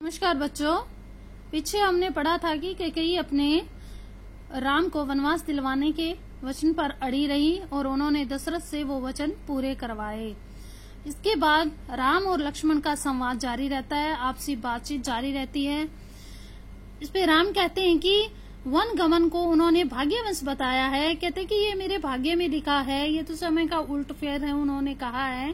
नमस्कार बच्चों, पीछे हमने पढ़ा था कि कैकेयी अपने राम को वनवास दिलवाने के वचन पर अड़ी रही और उन्होंने दशरथ से वो वचन पूरे करवाए। इसके बाद राम और लक्ष्मण का संवाद जारी रहता है, आपसी बातचीत जारी रहती है। इस पे राम कहते हैं कि वन गमन को उन्होंने भाग्यवश बताया है। कहते कि ये मेरे भाग्य में लिखा है, ये तो समय का उल्ट फेर है, उन्होंने कहा है।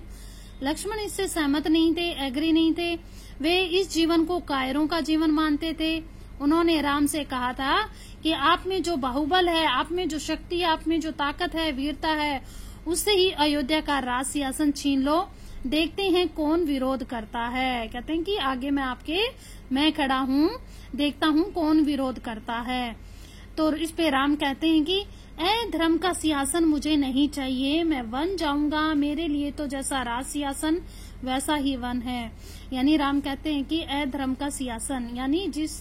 लक्ष्मण इससे सहमत नहीं थे, एग्री नहीं थे। वे इस जीवन को कायरों का जीवन मानते थे। उन्होंने राम से कहा था कि आप में जो बाहुबल है, आप में जो शक्ति, आप में जो ताकत है, वीरता है, उससे ही अयोध्या का राज सिंहासन छीन लो। देखते हैं कौन विरोध करता है। कहते हैं कि आगे मैं खड़ा हूँ, देखता हूँ कौन विरोध करता है। तो इस पे राम कहते हैं कि ऐ धर्म का सिंहासन मुझे नहीं चाहिए, मैं वन जाऊंगा। मेरे लिए तो जैसा राज सिंहासन वैसा ही वन है। यानी राम कहते हैं कि ऐ धर्म का सिंहासन, यानी जिस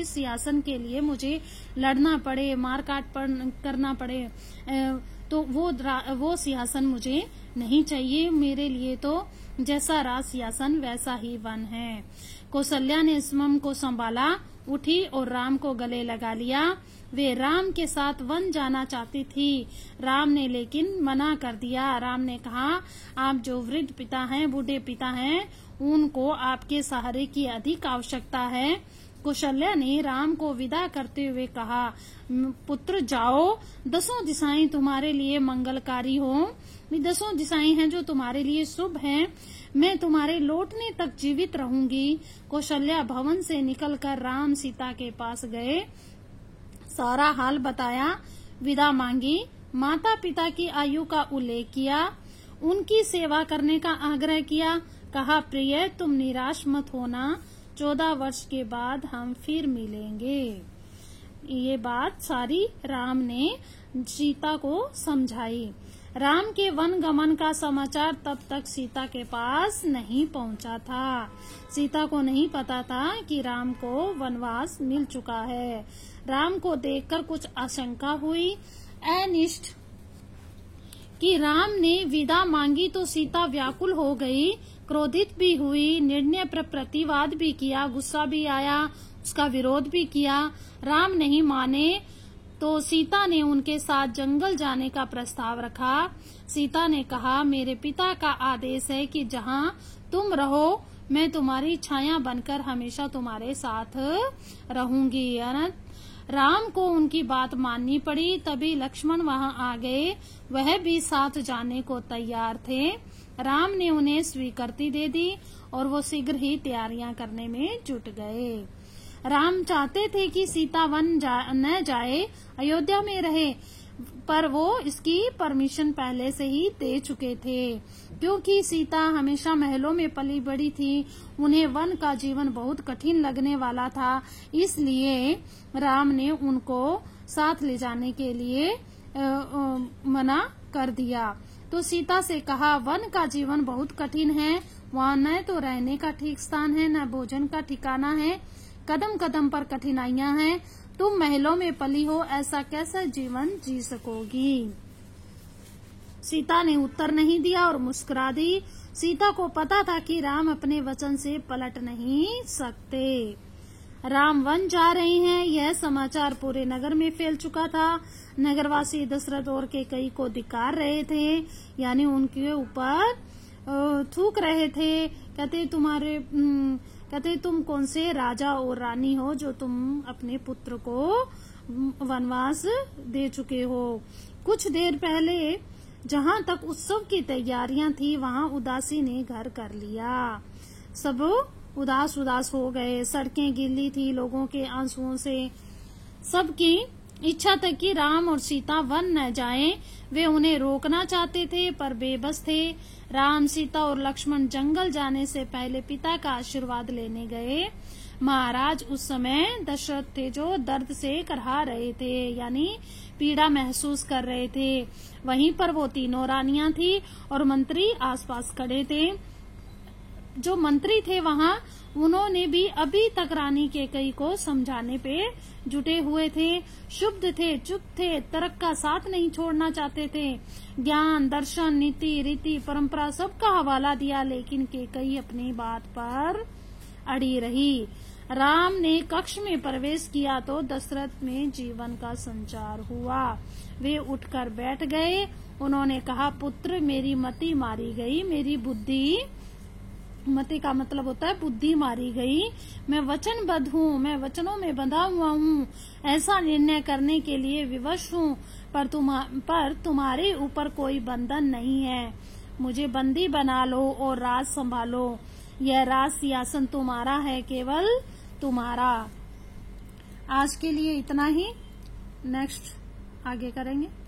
सिंहासन के लिए मुझे लड़ना पड़े, मारकाट करना पड़े, तो वो सिंहासन मुझे नहीं चाहिए। मेरे लिए तो जैसा राज सिंहासन वैसा ही वन है। कौशल्या ने स्वयं को संभाला, उठी और राम को गले लगा लिया। वे राम के साथ वन जाना चाहती थी। राम ने लेकिन मना कर दिया। राम ने कहा, आप जो वृद्ध पिता हैं, बूढ़े पिता हैं, उनको आपके सहारे की अधिक आवश्यकता है। कौशल्या ने राम को विदा करते हुए कहा, पुत्र जाओ, दसों दिशाएं तुम्हारे लिए मंगलकारी हो। 10 दिशाएं हैं जो तुम्हारे लिए शुभ हैं। मैं तुम्हारे लौटने तक जीवित रहूंगी। कौशल्या भवन से निकलकर राम सीता के पास गए, सारा हाल बताया, विदा मांगी, माता पिता की आयु का उल्लेख किया, उनकी सेवा करने का आग्रह किया। कहा, प्रिय तुम निराश मत होना, 14 वर्ष के बाद हम फिर मिलेंगे। ये बात सारी राम ने सीता को समझाई। राम के वन गमन का समाचार तब तक सीता के पास नहीं पहुंचा था। सीता को नहीं पता था कि राम को वनवास मिल चुका है। राम को देखकर कुछ आशंका हुई। अनिष्ट कि राम ने विदा मांगी तो सीता व्याकुल हो गई, क्रोधित भी हुई, निर्णय पर प्रतिवाद भी किया, गुस्सा भी आया, उसका विरोध भी किया। राम नहीं माने तो सीता ने उनके साथ जंगल जाने का प्रस्ताव रखा। सीता ने कहा, मेरे पिता का आदेश है कि जहां तुम रहो, मैं तुम्हारी छाया बनकर हमेशा तुम्हारे साथ रहूंगी। राम को उनकी बात माननी पड़ी। तभी लक्ष्मण वहां आ गए, वह भी साथ जाने को तैयार थे। राम ने उन्हें स्वीकृति दे दी और वो शीघ्र ही तैयारियां करने में जुट गए। राम चाहते थे कि सीता वन न जाए, अयोध्या में रहे, पर वो इसकी परमिशन पहले से ही दे चुके थे। क्योंकि सीता हमेशा महलों में पली बड़ी थी, उन्हें वन का जीवन बहुत कठिन लगने वाला था। इसलिए राम ने उनको साथ ले जाने के लिए मना कर दिया। तो सीता से कहा, वन का जीवन बहुत कठिन है, वहाँ न तो रहने का ठीक स्थान है, न भोजन का ठिकाना है, कदम कदम पर कठिनाइयां हैं। तुम महलों में पली हो, ऐसा कैसा जीवन जी सकोगी। सीता ने उत्तर नहीं दिया और मुस्कुरा दी। सीता को पता था कि राम अपने वचन से पलट नहीं सकते। राम वन जा रहे हैं, यह समाचार पूरे नगर में फैल चुका था। नगरवासी दशरथ और कैकेयी को धिक्कार रहे थे, यानी उनके ऊपर थूक रहे थे। कहते तुम कौन से राजा और रानी हो जो तुम अपने पुत्र को वनवास दे चुके हो। कुछ देर पहले जहां तक उत्सव की तैयारियां थी, वहां उदासी ने घर कर लिया। सब उदास हो गए, सड़कें गीली थी लोगों के आंसुओं से। सबकी इच्छा तक कि राम और सीता वन न जाएं। वे उन्हें रोकना चाहते थे पर बेबस थे। राम, सीता और लक्ष्मण जंगल जाने से पहले पिता का आशीर्वाद लेने गए। महाराज उस समय दशरथ थे जो दर्द से करहा रहे थे, यानी पीड़ा महसूस कर रहे थे। वहीं पर वो तीनों रानियां थी और मंत्री आसपास खड़े थे। जो मंत्री थे वहां, उन्होंने भी अभी तक रानी कैकेयी को समझाने पे जुटे हुए थे। शुभ थे, चुप थे, तर्क का साथ नहीं छोड़ना चाहते थे। ज्ञान, दर्शन, नीति, रीति, परंपरा सबका हवाला दिया, लेकिन कैकेयी अपनी बात पर अड़ी रही। राम ने कक्ष में प्रवेश किया तो दशरथ में जीवन का संचार हुआ। वे उठकर बैठ गए। उन्होंने कहा, पुत्र, मेरी मति मारी गई, मेरी बुद्धि, मति का मतलब होता है बुद्धि, मारी गई। मैं वचनबद्ध हूँ, मैं वचनों में बंधा हुआ हूँ, ऐसा निर्णय करने के लिए विवश हूँ, पर तुम्हारे ऊपर कोई बंधन नहीं है। मुझे बंदी बना लो और राज संभालो। यह राज सिंहासन तुम्हारा है, केवल तुम्हारा। आज के लिए इतना ही, नेक्स्ट आगे करेंगे।